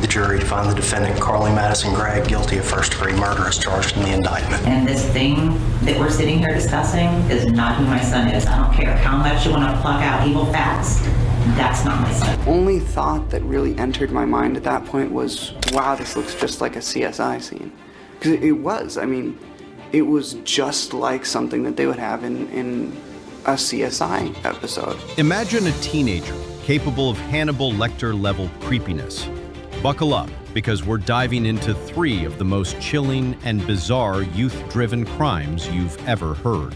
the jury to find the defendant, Carly Madison Gregg, guilty of first-degree murder as charged in the indictment. And this thing that we're sitting here discussing is not who my son is. I don't care how much you want to pluck out evil facts. That's not my son. Only thought that really entered my mind at that point was, wow, this looks just like a CSI scene. Because it was. I mean, it was just like something that they would have in a CSI episode. Imagine a teenager capable of Hannibal Lecter-level creepiness. Buckle up, because we're diving into 3 of the most chilling and bizarre youth-driven crimes you've ever heard.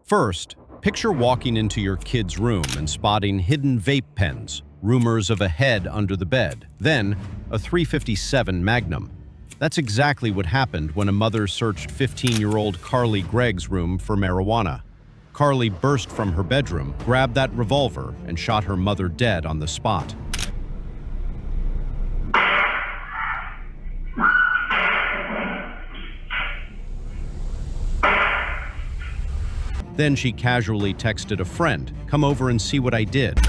First, picture walking into your kid's room and spotting hidden vape pens, rumors of a head under the bed, then a .357 Magnum. That's exactly what happened when a mother searched 15-year-old Carly Gregg's room for marijuana. Carly burst from her bedroom, grabbed that revolver, and shot her mother dead on the spot. Then she casually texted a friend, "Come over and see what I did."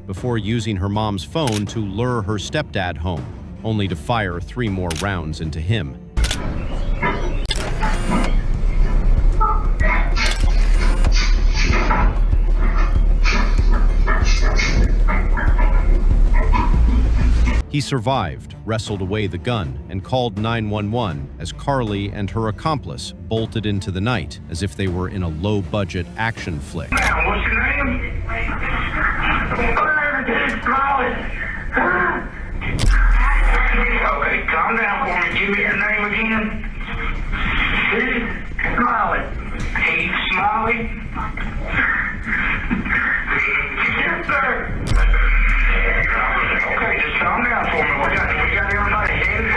Before using her mom's phone to lure her stepdad home, only to fire 3 more rounds into him. He survived, wrestled away the gun, and called 911 as Carly and her accomplice bolted into the night as if they were in a low-budget action flick. What's your name? Okay, calm down for me. Give me your name again. Heath Smiley. Heath Smiley? Yes, sir. Okay, just calm down for me. We got everybody headed.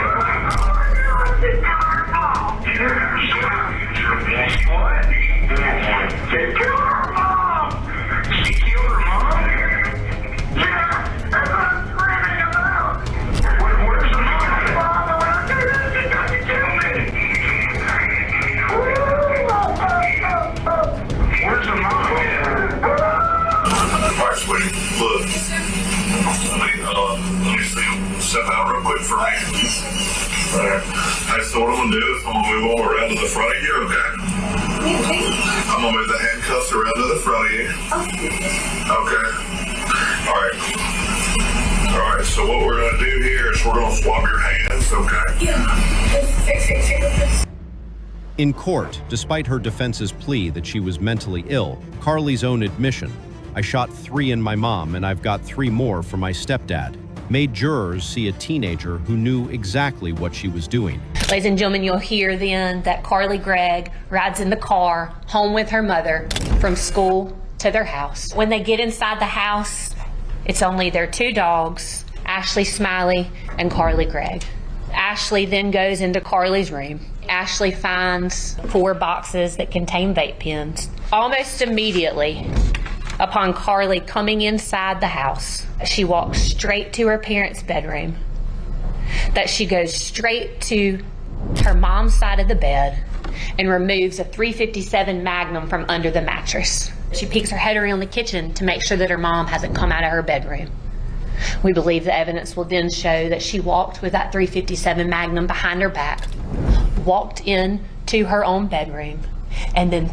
What? They killed her mom. She killed her mom? Yeah, that's what I'm screaming about. Where's the mom? When I do this, you got to kill me. Where's the mom? All right, sweetie, look. Let me see. Step out real quick for me. All right. Hey, so what I'm going to do is I'm going to move all around to the front of you, okay? I'm going to move the handcuffs around to the front of you. Okay. All right. All right, so what we're going to do here is we're going to swap your hands, okay? In court, despite her defense's plea that she was mentally ill, Carly's own admission, "I shot 3 in my mom and I've got 3 more for my stepdad," made jurors see a teenager who knew exactly what she was doing. Ladies and gentlemen, you'll hear then that Carly Gregg rides in the car home with her mother from school to their house. When they get inside the house, it's only their 2 dogs, Ashley Smiley and Carly Gregg. Ashley then goes into Carly's room. Ashley finds 4 boxes that contain vape pens. Almost immediately, upon Carly coming inside the house, she walks straight to her parents' bedroom, that she goes straight to her mom's side of the bed and removes a .357 Magnum from under the mattress. She peeks her head around the kitchen to make sure that her mom hasn't come out of her bedroom. We believe the evidence will then show that she walked with that .357 Magnum behind her back, walked in to her own bedroom, and then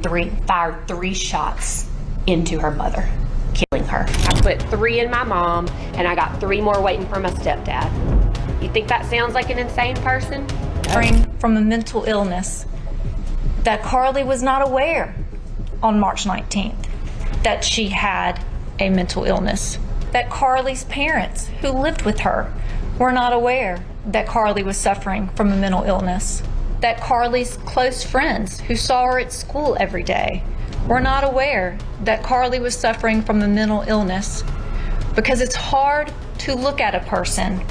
fired 3 shots into her mother, killing her. I put 3 in my mom, and I got 3 more waiting for my stepdad. You think that sounds like an insane person? Suffering from a mental illness that Carly was not aware on March 19th that she had a mental illness. That Carly's parents, who lived with her, were not aware that Carly was suffering from a mental illness. That Carly's close friends, who saw her at school every day, were not aware that Carly was suffering from a mental illness, because it's hard to look at a person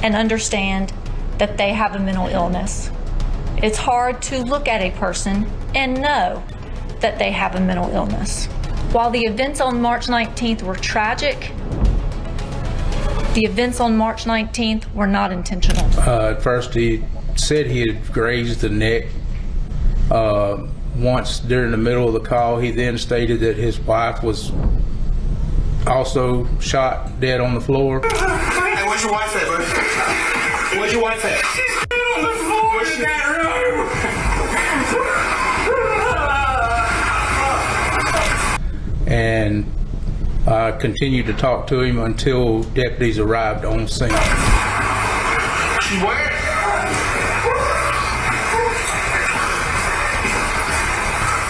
and understand that they have a mental illness. It's hard to look at a person and know that they have a mental illness. While the events on March 19th were tragic, the events on March 19th were not intentional. At first he said he had grazed the neck. Once during the middle of the call, he then stated that his wife was also shot dead on the floor. Hey, where's your wife at, bud? Where's your wife at? She's on the floor in that room! And I continued to talk to him until deputies arrived on scene. She's where?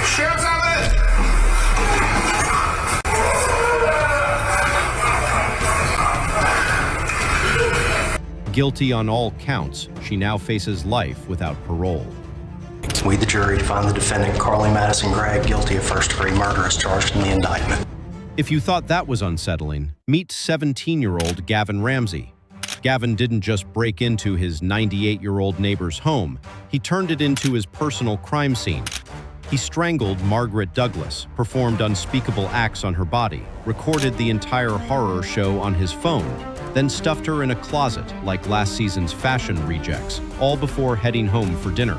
Sheriff's out there! Guilty on all counts, she now faces life without parole. We, the jury, find the defendant, Carly Madison Gregg, guilty of first-degree murder as charged in the indictment. If you thought that was unsettling, meet 17-year-old Gavin Ramsey. Gavin didn't just break into his 98-year-old neighbor's home, he turned it into his personal crime scene. He strangled Margaret Douglas, performed unspeakable acts on her body, recorded the entire horror show on his phone, then stuffed her in a closet like last season's fashion rejects, all before heading home for dinner.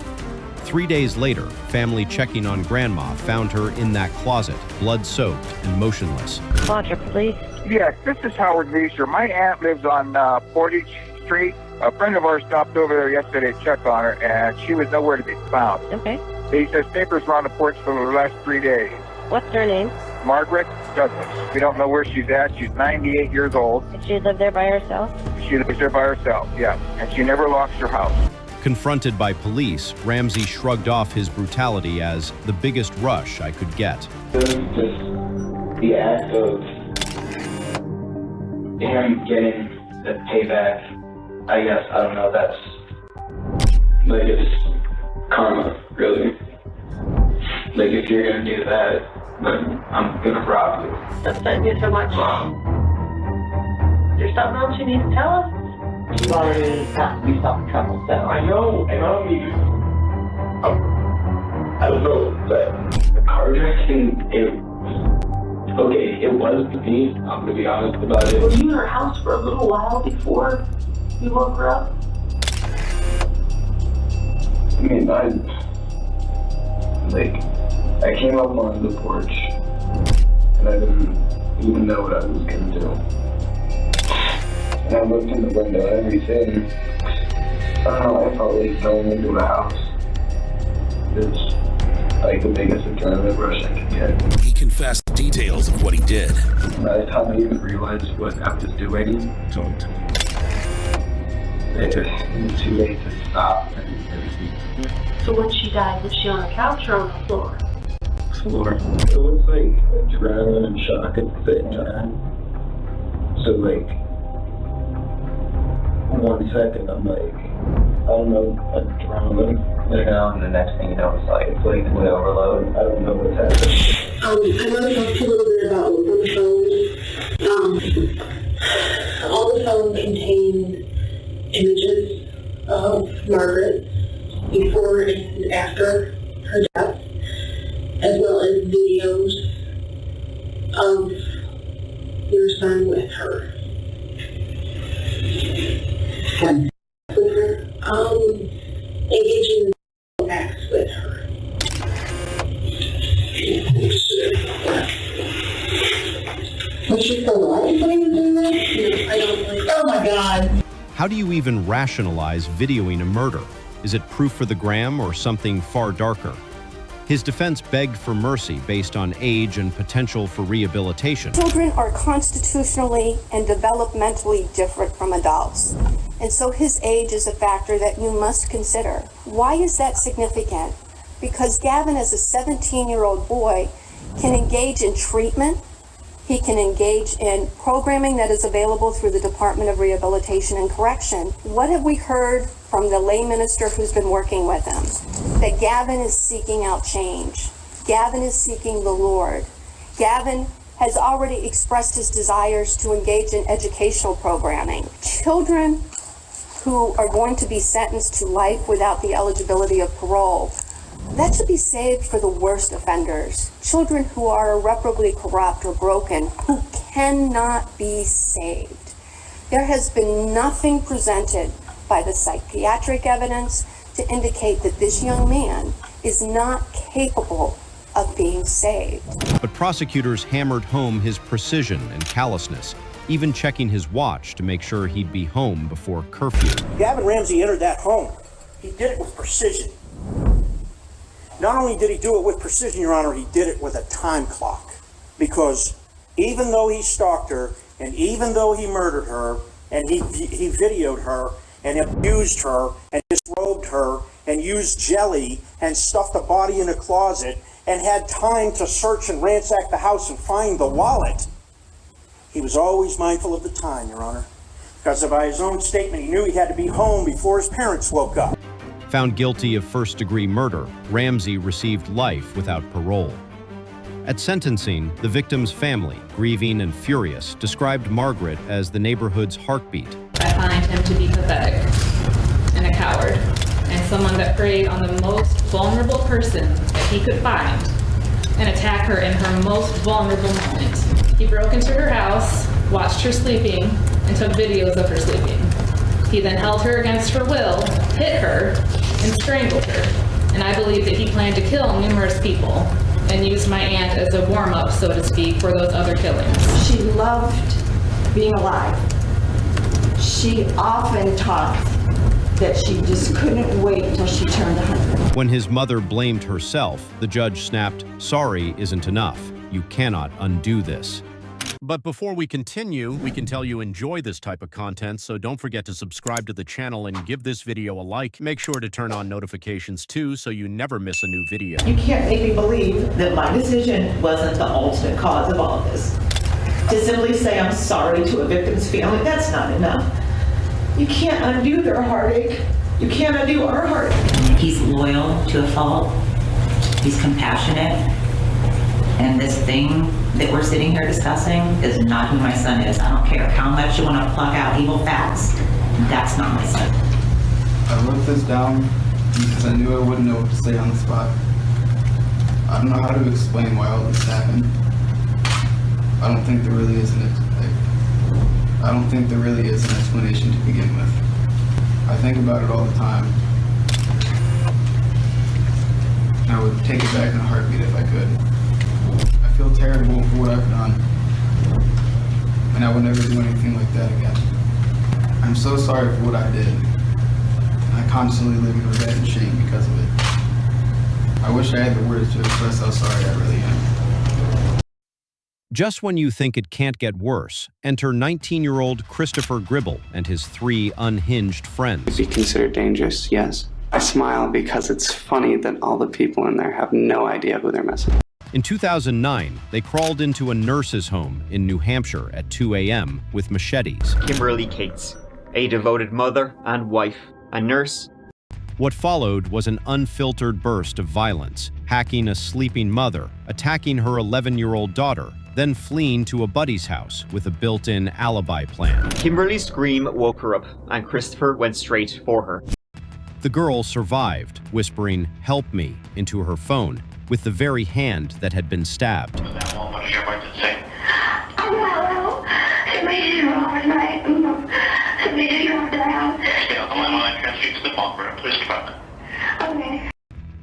3 days later, family checking on Grandma found her in that closet, blood-soaked and motionless. Roger, please. Yes, this is Howard Leisure. My aunt lives on Portage Street. A friend of ours stopped over there yesterday to check on her, and she was nowhere to be found. Okay. He says papers were on the porch for the last 3 days. What's her name? Margaret Douglas. We don't know where she's at. She's 98 years old. Did she live there by herself? She lives there by herself, yeah. And she never locks her house. Confronted by police, Ramsey shrugged off his brutality as the biggest rush I could get. Just the act of him getting the payback, I guess, I don't know, that's, like, it's karma, really. Like, if you're gonna do that, then I'm gonna rob you. Thank you so much. Is there something else you need to tell us? You've already gotten yourself in trouble, so. I know, and I don't know, but the carjacking, it was me, I'm gonna be honest about it. Were you in her house for a little while before you woke her up? I mean, I came up on the porch, and I didn't even know what I was gonna do. And I looked in the window and everything. I don't know, I felt like going into a house. It's like the biggest adrenaline rush I could get. He confessed details of what he did. By the time I even realized what I was doing, it was too late to stop and everything. So when she died, was she on the couch or on the floor? Floor. It was like adrenaline and shock at the same time. So like, 1 second I'm like, I don't know, adrenaline. And the next thing you know, it's like way overload. I don't know what's happening. I want to talk to you a little bit about what's on the phone. All the phone contained images of Margaret before and after her death, as well as videos of your son with her. Engaging in acts with her. Was she still alive when he was doing that? No, I don't think. Oh my God. How do you even rationalize videoing a murder? Is it proof for the gram or something far darker? His defense begged for mercy based on age and potential for rehabilitation. Children are constitutionally and developmentally different from adults, and so his age is a factor that you must consider. Why is that significant? Because Gavin, as a 17-year-old boy, can engage in treatment. He can engage in programming that is available through the Department of Rehabilitation and Correction. What have we heard from the lay minister who's been working with him? That Gavin is seeking out change. Gavin is seeking the Lord. Gavin has already expressed his desires to engage in educational programming. Children who are going to be sentenced to life without the eligibility of parole That should be saved for the worst offenders, children who are irreparably corrupt or broken, who cannot be saved. There has been nothing presented by the psychiatric evidence to indicate that this young man is not capable of being saved. But prosecutors hammered home his precision and callousness, even checking his watch to make sure he'd be home before curfew. Gavin Ramsey entered that home. He did it with precision. Not only did he do it with precision, Your Honor, he did it with a time clock. Because even though he stalked her, and even though he murdered her, and he videoed her, and abused her, and disrobed her, and used jelly, and stuffed the body in a closet, and had time to search and ransack the house and find the wallet, he was always mindful of the time, Your Honor. Because by his own statement, he knew he had to be home before his parents woke up. Found guilty of first-degree murder, Ramsey received life without parole. At sentencing, the victim's family, grieving and furious, described Margaret as the neighborhood's heartbeat. I find him to be pathetic and a coward, and someone that preyed on the most vulnerable person that he could find and attack her in her most vulnerable moment. He broke into her house, watched her sleeping, and took videos of her sleeping. He then held her against her will, hit her, and strangled her. And I believe that he planned to kill numerous people and used my aunt as a warm-up, so to speak, for those other killings. She loved being alive. She often talked that she just couldn't wait until she turned 100. When his mother blamed herself, the judge snapped, "Sorry isn't enough. You cannot undo this." But before we continue, we can tell you enjoy this type of content, so don't forget to subscribe to the channel and give this video a like. Make sure to turn on notifications too, so you never miss a new video. You can't make me believe that my decision wasn't the ultimate cause of all of this. To simply say I'm sorry to a victim's family, that's not enough. You can't undo their heartache. You can't undo our heartache. He's loyal to a fault. He's compassionate. And this thing that we're sitting here discussing is not who my son is. I don't care how much you want to pluck out evil facts. That's not my son. I wrote this down because I knew I wouldn't know what to say on the spot. I don't know how to explain why all this happened. I don't think there really is an explanation to begin with. I think about it all the time. I would take it back in a heartbeat if I could. I feel terrible for what I've done, and I would never do anything like that again. I'm so sorry for what I did. I constantly live in regret and shame because of it. I wish I had the words to express how sorry I really am. Just when you think it can't get worse, enter 19-year-old Christopher Gribble and his 3 unhinged friends. Be considered dangerous, yes. I smile because it's funny that all the people in there have no idea who they're messing with. In 2009, they crawled into a nurse's home in New Hampshire at 2 a.m. with machetes. Kimberly Cates, a devoted mother and wife, a nurse. What followed was an unfiltered burst of violence, hacking a sleeping mother, attacking her 11-year-old daughter, then fleeing to a buddy's house with a built-in alibi plan. Kimberly's scream woke her up, and Christopher went straight for her. The girl survived, whispering, "Help me," into her phone, with the very hand that had been stabbed.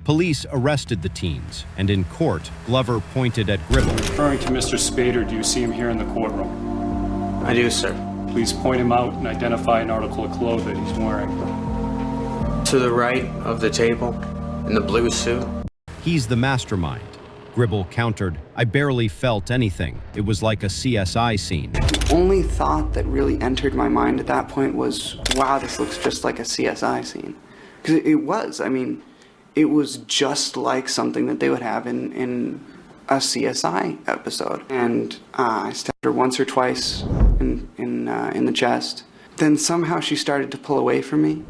Police arrested the teens, and in court, Glover pointed at Gribble. Referring to Mr. Spader, do you see him here in the courtroom? I do, sir. Please point him out and identify an article of clothing that he's wearing. To the right of the table, in the blue suit. He's the mastermind. Gribble countered, "I barely felt anything. It was like a CSI scene." The only thought that really entered my mind at that point was, wow, this looks just like a CSI scene. Because it was. I mean, it was just like something that they would have in a CSI episode. And I stabbed her once or twice in the chest. Then somehow she started to pull away from me.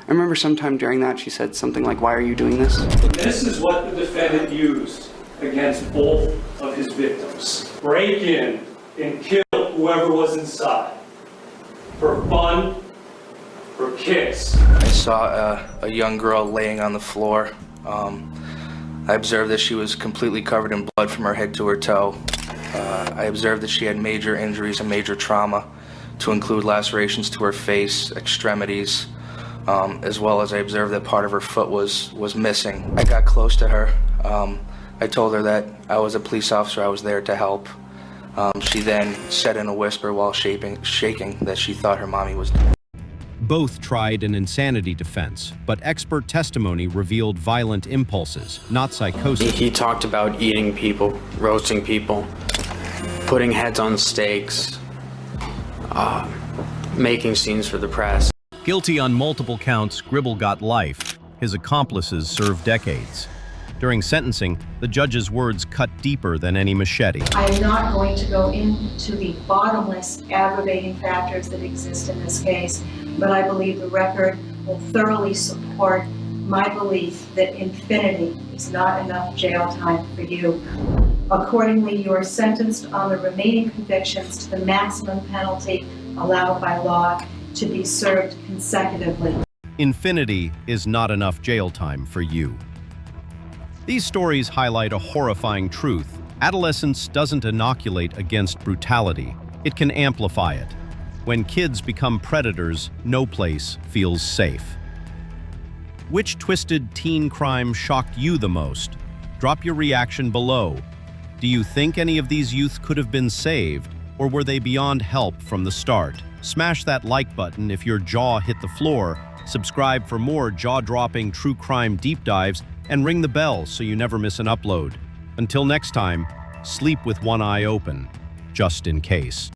I remember sometime during that she said something like, "Why are you doing this?" This is what the defendant used against both of his victims. Break in and kill whoever was inside. For fun, for kids. I saw a young girl laying on the floor. I observed that she was completely covered in blood from her head to her toe. I observed that she had major injuries and major trauma, to include lacerations to her face, extremities, as well as I observed that part of her foot was missing. I got close to her. I told her that I was a police officer, I was there to help. She then said in a whisper while shaking that she thought her mommy was dead. Both tried an insanity defense, but expert testimony revealed violent impulses, not psychosis. He talked about eating people, roasting people, putting heads on stakes, making scenes for the press. Guilty on multiple counts, Gribble got life. His accomplices served decades. During sentencing, the judge's words cut deeper than any machete. I am not going to go into the bottomless aggravating factors that exist in this case, but I believe the record will thoroughly support my belief that infinity is not enough jail time for you. Accordingly, you are sentenced on the remaining convictions to the maximum penalty allowed by law to be served consecutively. Infinity is not enough jail time for you. These stories highlight a horrifying truth. Adolescence doesn't inoculate against brutality. It can amplify it. When kids become predators, no place feels safe. Which twisted teen crime shocked you the most? Drop your reaction below. Do you think any of these youth could have been saved, or were they beyond help from the start? Smash that like button if your jaw hit the floor, subscribe for more jaw-dropping true crime deep dives, and ring the bell so you never miss an upload. Until next time, sleep with one eye open, just in case.